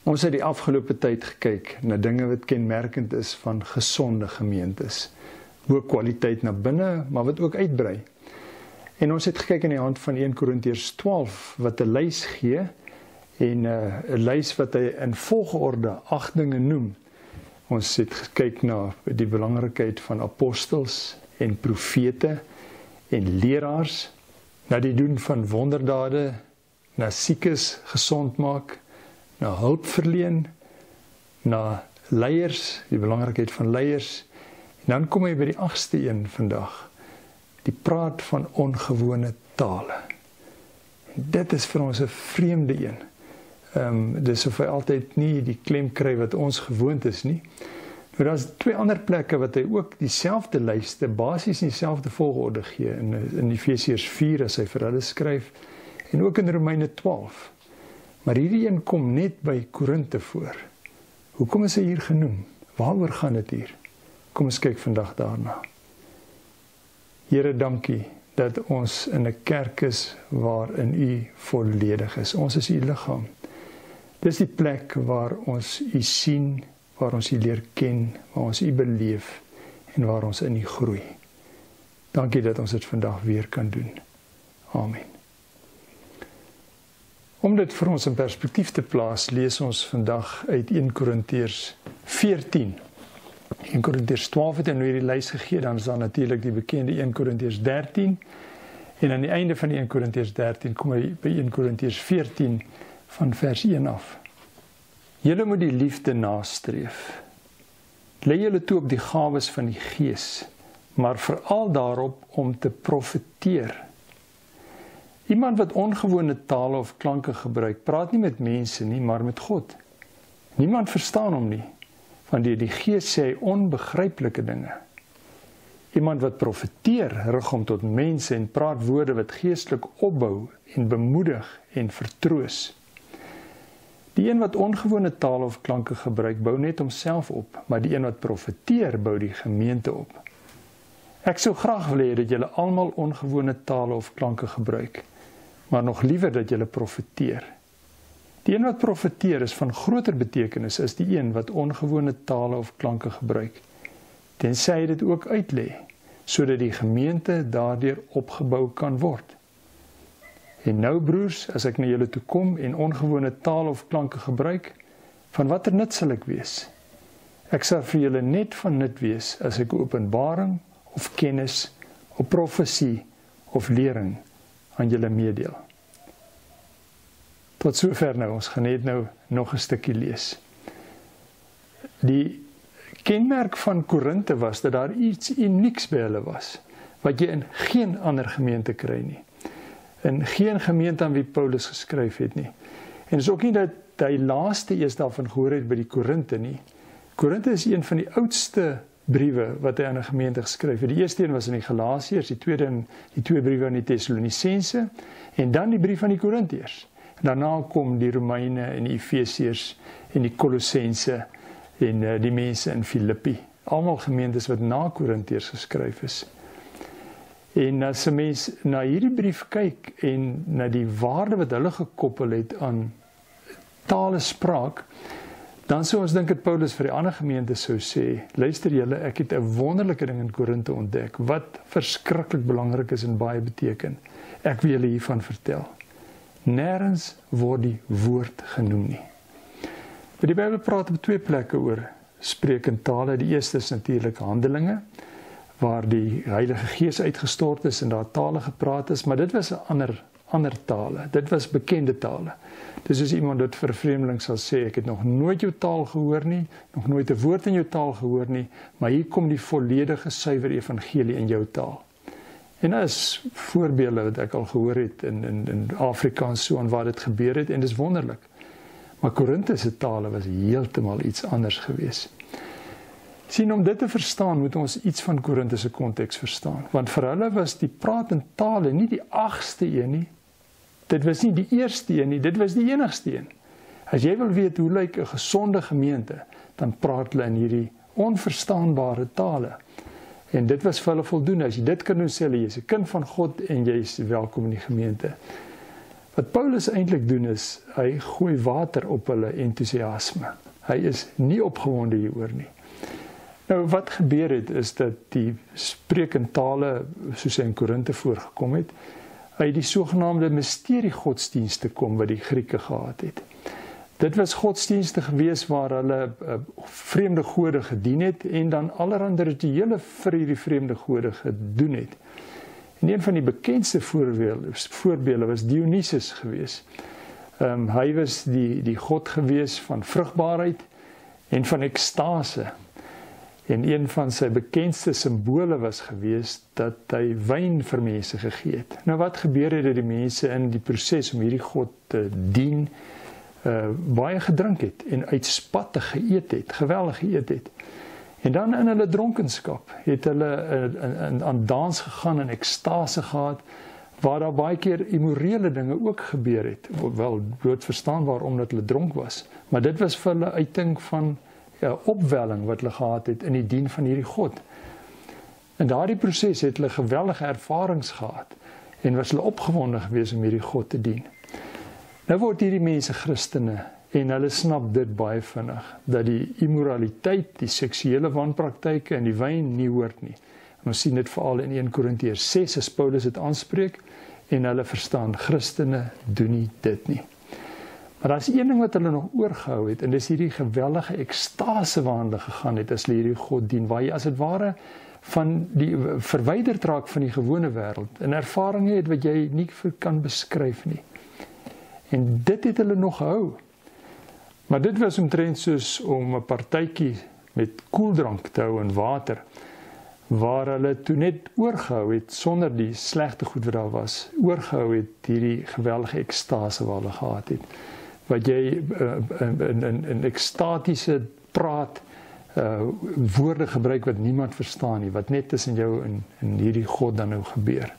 Ons het die afgelope tyd gekyk na dinge wat kenmerkend is van gesonde gemeentes. Hoë kwaliteit na binne, maar wat ook uitbrei. En ons het gekyk aan die hand van 1 Korintiërs 12, wat 'n lys gee, en 'n lys wat hy in volgorde 8 dinge noem. Ons het gekyk na die belangrikheid van apostels en profete en leraars, na die doen van wonderdade, na siekes gesond maak, na hulp verleen, na leiers, die belangrikheid van leiers. En dan kom hy by die 8ste een vandag, die praat van ongewone tale. En dit is vir ons 'n vreemde een. Dis of hy altyd nie die klem kry wat ons gewoond is nie. Maar daar is 2 ander plekke wat hy ook dieselfde lyste, basies in dieselfde volgorde gee, in Efesiërs 4 as hy vir hulle skryf, en ook in Romeine 12. Maar hierdie een kom net by Korinte voor. Hoekom is hy hier genoem? Waaroor gaan dit hier? Kom ons kyk vandag daarna. Here, dankie dat ons in 'n kerk is waarin U volledig is. Ons is U liggaam. Dis die plek waar ons U sien, waar ons U leer ken, waar ons U beleef en waar ons in U groei. Dankie dat ons dit vandag weer kan doen. Amen. Om dit vir ons in perspektief te plaas, lees ons vandag uit 1 Korintiërs 14. 1 Korintiërs 12 het in hierdie lys gegee, dan is daar natuurlik die bekende 1 Korintiërs 13, en aan die einde van die 1 Korintiërs 13 kom hy by 1 Korintiërs 14 van vers 1 af. Julle moet die liefde nastreef. Lê julle toe op die gawes van die Gees, maar veral daarop om te profeteer. Iemand wat ongewone tale of klanke gebruik, praat nie met mense nie, maar met God. Niemand verstaan hom nie, want deur die Gees sê hy onbegryplike dinge. Iemand wat profeteer, rig hom tot mense en praat woorde wat geestelik opbou en bemoedig en vertroos. Die een wat ongewone tale of klanke gebruik, bou net homself op, maar die een wat profeteer, bou die gemeente op. Ek sou graag wil hê dat julle almal ongewone tale of klanke gebruik, maar nog liewer dat julle profeteer. Die een wat profeteer is van groter betekenis as die een wat ongewone tale of klanke gebruik, tensy hy dit ook uitlê, sodat die gemeente daardeur opgebou kan word. En nou broers, as ek na julle toe kom en ongewone taal of klanke gebruik, van watter nut sal ek wees? Ek sal vir julle net van nut wees as ek openbaring of kennis of profesie of lering aan julle meedeel. Tot sover nou, ons gaan net nou nog 'n stukkie lees. Die kenmerk van Korinte was dat daar iets unieks by hulle was, wat jy in geen ander gemeente kry nie. In geen gemeente aan wie Paulus geskryf het nie. En is ook nie dat hy laaste eers daarvan gehoor het by die Korinte nie. Korinte is een van die oudste briewe wat hy aan 'n gemeente geskryf het. Die eerste een was in die Galasiërs, die tweede in die 2 briewe aan die Tessalonisense, en dan die brief aan die Korintiërs. Daarna kom die Romeine en die Efesiërs en die Kolossense en die mense in Filippi. Almal gemeentes wat na Korintiërs geskryf is. En as 'n mens na hierdie brief kyk en na die waarde wat hulle gekoppel het aan tale spraak, dan sou ons dink dat Paulus vir die ander gemeentes sou sê, luister julle, ek het 'n wonderlike ding in Korinte ontdek, wat verskriklik belangrik is en baie beteken. Ek wil julle hiervan vertel. Nêrens word die woord genoem nie. Die Bybel praat op 2 plekke oor spreek in tale. Die eerste is natuurlik Handelinge, waar die Heilige Gees uitgestort is en daar tale gepraat is, maar dit was 'n ander tale. Dit was bekende tale. Dis soos iemand wat vir 'n vreemdeling sal sê, ek het nog nooit jou taal gehoor nie, nog nooit 'n woord in jou taal gehoor nie, maar hier kom die volledige suiwer evangelie in jou taal. En daar is voorbeelde wat ek al gehoor het in Afrikaans so en waar dit gebeur het, en dis wonderlik. Maar Korinte se tale was heeltemal iets anders gewees. Sien, om dit te verstaan, moet ons iets van Korinte se konteks verstaan. Want vir hulle was die praat in tale nie die 8ste een nie. Dit was nie die eerste een nie, dit was die enigste een. As jy wil weet hoe lyk 'n gesonde gemeente, dan praat hulle in hierdie onverstaanbare tale. En dit was vir hulle voldoende. As jy dit kan doen, sê hulle, jy is 'n kind van God en jy is welkom in die gemeente. Wat Paulus eintlik doen is, hy gooi water op hulle entoesiasme. Hy is nie opgewonde hieroor nie. Nou wat gebeur het is dat die spreek in tale, soos hy in Korinte voorgekom het, uit die sogenaamde misterie godsdienste kom wat die Grieke gehad het. Dit was godsdienste gewees waar hulle vreemde gode gedien het en dan allerhande rituele vir hierdie vreemde gode gedoen het. En een van die bekendste voorbeelde was Dionysus gewees. Hy was die god gewees van vrugbaarheid en van ekstase. En een van sy bekendste simbole was gewees dat hy wyn vir mense gegee het. Nou wat gebeur het dat die mense in die proses om hierdie god te dien, baie gedrink het en uitspattig geëet het, geweldig geëet het. En dan in hulle dronkenskap het hulle aan dans gegaan en ekstase gehad, waar daar baie keer immorele dinge ook gebeur het. Wel bloot verstaanbaar omdat hulle dronk was, maar dit was vir hulle uiting van opwelling wat hulle gehad het in die dien van hierdie god. In daardie proses het hulle geweldige ervarings gehad en was hulle opgewonde gewees om hierdie god te dien. Nou word hierdie mense Christene en hulle snap dit baie vinnig, dat die immoraliteit, die seksuele wanpraktyke en die wyn nie hoort nie. En ons sien dit veral in 1 Korintiërs 6 as Paulus dit aanspreek en hulle verstaan, Christene doen nie dit nie. Maar daar is een ding wat hulle nog oorgehou het en dis hierdie geweldige ekstase waarin hulle gegaan het as hulle hierdie God dien, waar jy as het ware van die verwyderd raak van die gewone wêreld en ervarings het wat jy nie kan beskryf nie. En dit het hulle nog gehou. Maar dit was omtrent soos om 'n partytjie met koeldrank te hou en water, waar hulle toe net oorgehou het, sonder die slegte goed wat daar was, oorgehou het hierdie geweldige ekstase wat hulle gehad het. Wat jy in ekstatiese praat, woorde gebruik wat niemand verstaan nie, wat net tussen jou en hierdie God dan nou gebeur.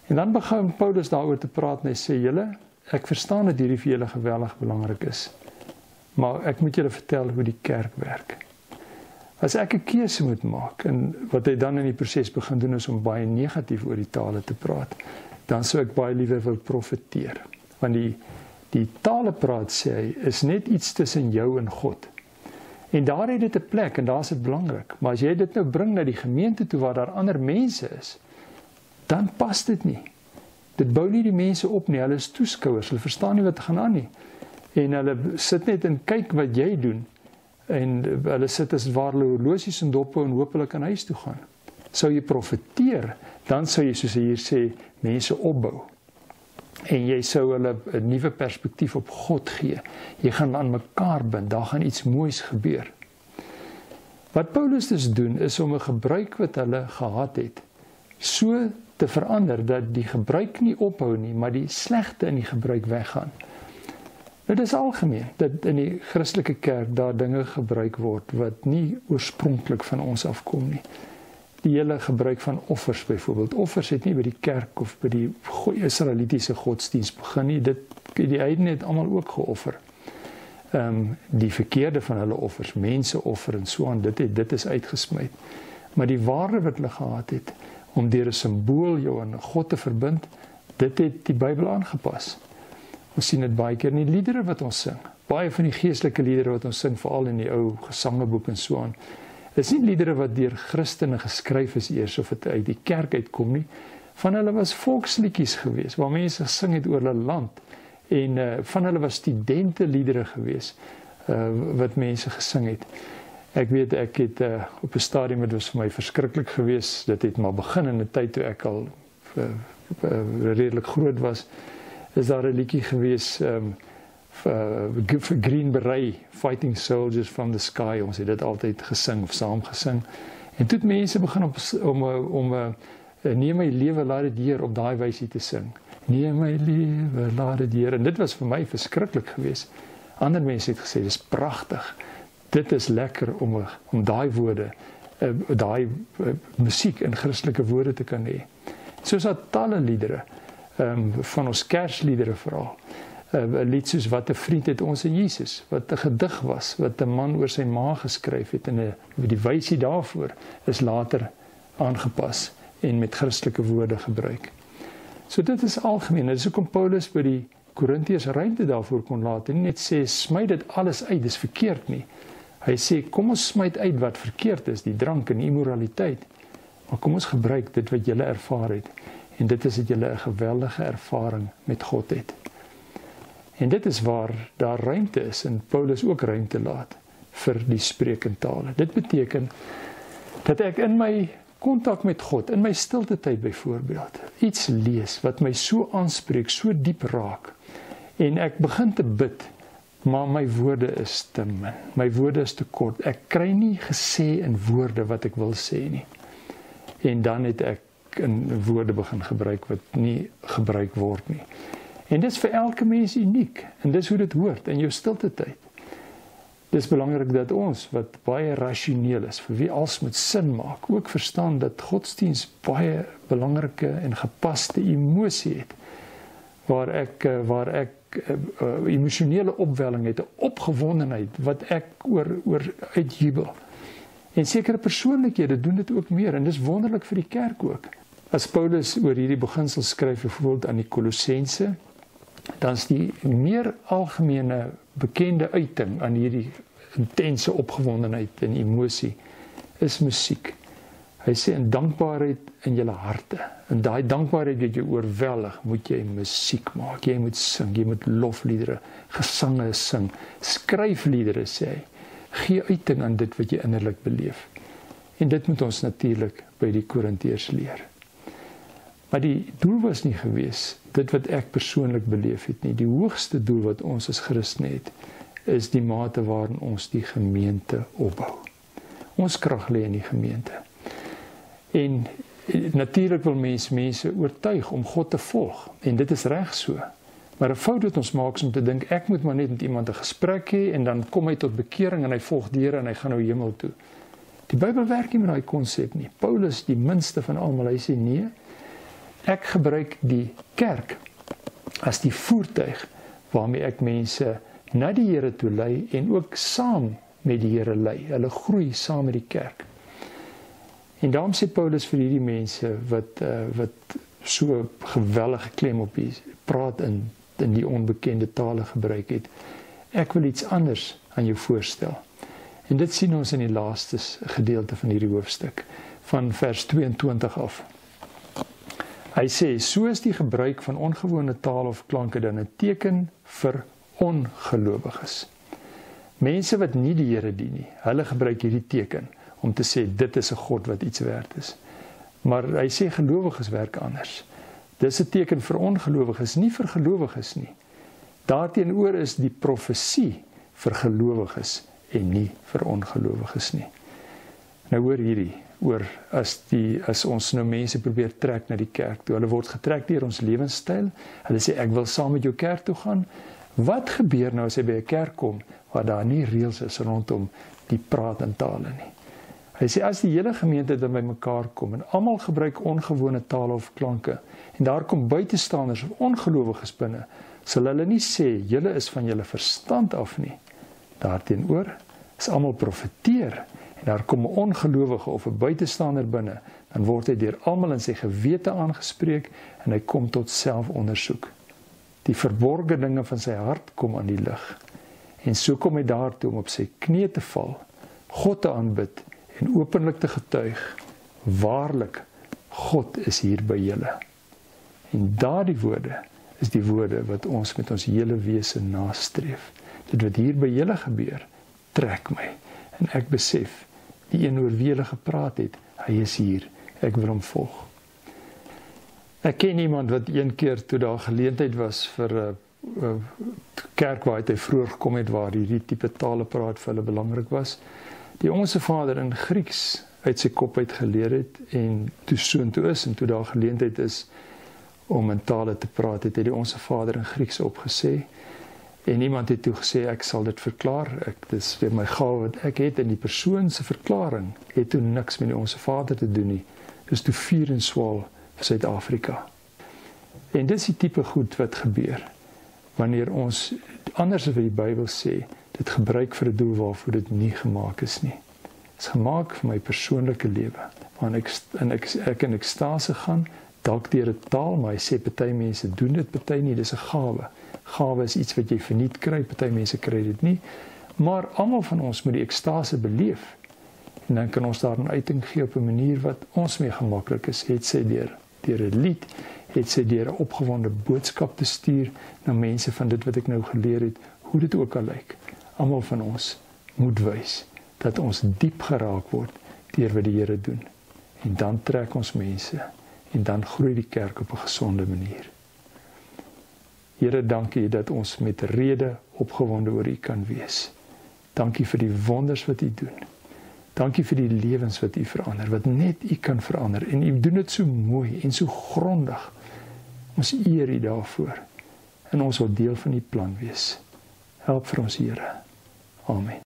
En dan begin Paulus daaroor te praat en hy sê, julle, ek verstaan dat hierdie vir julle geweldig belangrik is, maar ek moet julle vertel hoe die kerk werk. As ek 'n keuse moet maak, en wat hy dan in die proses begin doen is om baie negatief oor die tale te praat, dan sou ek baie liewer wil profeteer. Want die tale praat, sê hy, is net iets tussen jou en God. En daar het dit 'n plek en daar is dit belangrik. Maar as jy dit nou bring na die gemeente toe waar daar ander mense is, dan pas dit nie. Dit bou nie die mense op nie, hulle is toeskouers, hulle verstaan nie wat gaan aan nie. En hulle sit net en kyk wat jy doen, en hulle sit as waar hulle horlosies en dophou en hoop hulle kan huis toe gaan. Sou jy profeteer, dan sou jy, soos hy hier sê, mense opbou. En jy sou hulle 'n nuwe perspektief op God gee. Jy gaan aan mekaar bind, daar gaan iets moois gebeur. Wat Paulus dus doen, is om 'n gebruik wat hulle gehad het, so te verander, dat die gebruik nie ophou nie, maar die slegte in die gebruik weggaan. Dit is algemeen, dat in die Christelike kerk daar dinge gebruik word, wat nie oorspronklik van ons afkom nie. Die hele gebruik van offers byvoorbeeld. Offers het nie by die kerk of by die Israelitiese godsdienst begin nie. Die heidene het almal ook geoffer. Die verkeerde van hulle offers, mense offer en so aan, dit is uitgesmy. Maar die waarde wat hulle gehad het, om deur 'n simbool jou aan God te verbind, dit het die Bybel aangepas. Ons sien dit baie keer in die liedere wat ons sing. Baie van die geestelike liedere wat ons sing, veral in die ou gesangeboek en so aan, is nie liedere wat deur Christene geskryf is eers, of het uit die kerk uitkom nie. Van hulle was volksliedjies gewees, waar mense gesing het oor hulle land. En van hulle was studenteliedere gewees, wat mense gesing het. Ek weet, ek het op 'n stadium, het was vir my verskriklik gewees, dit het maar begin in 'n tyd toe ek al redelik groot was, is daar 'n liedjie gewees, Green Beret, Fighting Soldiers from the Sky, ons het dit altyd gesing of saam gesing. En toe het mense begin om neem my lewe, laat dit Heer, op daai wysie te sing. Neem my lewe, laat dit Heer. En dit was vir my verskriklik geweest. Ander mense het gesê, dis pragtig. Dit is lekker om daai woorde, daai musiek in Christelike woorde te kan hê. Soos dat talle liedere, van ons kersliedere veral, 'n lied soos Wat 'n vriend het ons in Jesus, wat 'n gedig was, wat 'n man oor sy ma geskryf het, en die wysie daarvoor is later aangepas en met Christelike woorde gebruik. So dit is algemeen. Dit is hoekom Paulus by die Korintiërs ruimte daarvoor kon laat en nie net sê, smyt dit alles uit, dis verkeerd nie. Hy sê, kom ons smyt uit wat verkeerd is, die drank en die immoraliteit, maar kom ons gebruik dit wat julle ervaar het, en dit is dat julle 'n geweldige ervaring met God het. En dit is waar daar ruimte is, en Paulus ook ruimte laat vir die sprekende tale. Dit beteken dat ek in my kontak met God, in my stilte tyd byvoorbeeld, iets lees wat my so aanspreek, so diep raak, en ek begin te bid, maar my woorde is te min, my woorde is te kort, ek kry nie gesê in woorde wat ek wil sê nie, en dan het ek in woorde begin gebruik wat nie gebruik word nie. En dit is vir elke mens uniek, en dis hoe dit hoort in jou stilte tyd. Dit is belangrik dat ons, wat baie rasioneel is, vir wie alles moet sin maak, ook verstaan dat godsdienst baie belangrike en gepaste emosie het, waar ek emosionele opwelling het, 'n opgewondenheid, wat ek oor uitjubel. En sekere persoonlikhede doen dit ook meer, en dis wonderlik vir die kerk ook. As Paulus oor hierdie beginsel skryf, byvoorbeeld aan die Kolossense, dan is die meer algemene bekende uiting aan hierdie intense opgewondenheid en emosie, is musiek. Hy sê, in dankbaarheid in julle harte, en daai dankbaarheid wat jou oorweldig, moet jy musiek maak, jy moet sing, jy moet lofliedere, gesange sing, skryf liedere, sê hy, gee uiting aan dit wat jy innerlik beleef. En dit moet ons natuurlik by die Korintiërs leer. Maar die doel was nie gewees, dit wat ek persoonlik beleef het nie. Die hoogste doel wat ons as Christene het, is die mate waarin ons die gemeente opbou. Ons krag lê in die gemeente. En natuurlik wil mense oortuig om God te volg, en dit is reg so. Maar 'n fout wat ons maak is om te dink, ek moet maar net met iemand 'n gesprek hê, en dan kom hy tot bekering, en hy volg die Here, en hy gaan nou hemel toe. Die Bybel werk nie met daai konsep nie. Paulus, die minste van almal, hy sê nee, ek gebruik die kerk as die voertuig waarmee ek mense na die Here toe lei en ook saam met die Here lei. Hulle groei saam met die kerk. En daarom sê Paulus vir hierdie mense wat so geweldige klem op die praat in die onbekende tale gebruik het, ek wil iets anders aan jou voorstel. En dit sien ons in die laaste gedeelte van hierdie hoofstuk, van vers 22 af. Hy sê, so is die gebruik van ongewone taal of klanke dan 'n teken vir ongelowiges. Mense wat nie die Here dien nie, hulle gebruik hierdie teken om te sê, dit is 'n God wat iets werd is. Maar hy sê, gelowiges werk anders. Dis 'n teken vir ongelowiges, nie vir gelowiges nie. Daarteenoor is die profesie vir gelowiges en nie vir ongelowiges nie. Nou hoor hierdie, as ons nou mense probeer trek na die kerk toe, hulle word getrek deur ons lewenstyl, hulle sê, ek wil saam met jou kerk toe gaan. Wat gebeur nou as hy by 'n kerk kom, waar daar nie reëls is rondom die praat in tale nie? Hy sê, as die hele gemeente dan by mekaar kom, en almal gebruik ongewone tale of klanke, en daar kom buitestanders of ongelowiges binne, sal hulle nie sê, julle is van julle verstand af nie. Daarteenoor is almal profeteer, en daar kom 'n ongelowige of 'n buitestander binne, dan word hy deur almal in sy gewete aangespreek, en hy kom tot selfondersoek. Die verborgde dinge van sy hart kom aan die lig, en so kom hy daartoe om op sy knieë te val, God te aanbid, en openlik te getuig, waarlik, God is hier by julle. En daardie woorde is die woorde wat ons met ons hele wese nastreef. Dit wat hier by julle gebeur, trek my. En ek besef, die een oor wie julle gepraat het, hy is hier, ek wil hom volg. Ek ken iemand wat een keer toe daar geleentheid was vir 'n kerk waar hy vroeër gekom het, waar hierdie tipe tale praat vir hulle belangrik was, die Onse Vader in Grieks uit sy kop uit geleer het, en toe soontoe is, en toe daar geleentheid is om in tale te praat, het hy die Onse Vader in Grieks opgesê, en iemand het toe gesê, ek sal dit verklaar, dit is weer my gawe wat ek het, en die persoon se verklaring het toe niks met die Onse Vader te doen nie, dis toe vuur en swaal vir Suid-Afrika. En dit is die tipe goed wat gebeur, wanneer ons, anders as wat die Bybel sê, dit gebruik vir 'n doel waarvoor dit nie gemaak is nie. Dit is gemaak vir my persoonlike lewe, waarin ek in ekstase gaan, dalk deur 'n taal, maar hy sê party mense doen dit, party nie, dis 'n gawe. Gawe is iets wat jy verniet kry, party mense kry dit nie, maar almal van ons moet die ekstase beleef. En dan kan ons daar 'n uiting gee op 'n manier wat ons mee gemaklik is, het sy deur 'n lied, het sy deur 'n opgewonde boodskap te stuur na mense van dit wat ek nou geleer het, hoe dit ook al lyk. Almal van ons moet wys dat ons diep geraak word deur wat die Here doen. En dan trek ons mense en dan groei die kerk op 'n gesonde manier. Here, dankie dat ons met rede opgewonde oor U kan wees. Dankie vir die wonders wat U doen. Dankie vir die lewens wat U verander, wat net U kan verander. En U doen dit so mooi en so grondig. Ons eer U daarvoor. En ons wil deel van U plan wees. Help vir ons, Here. Amen.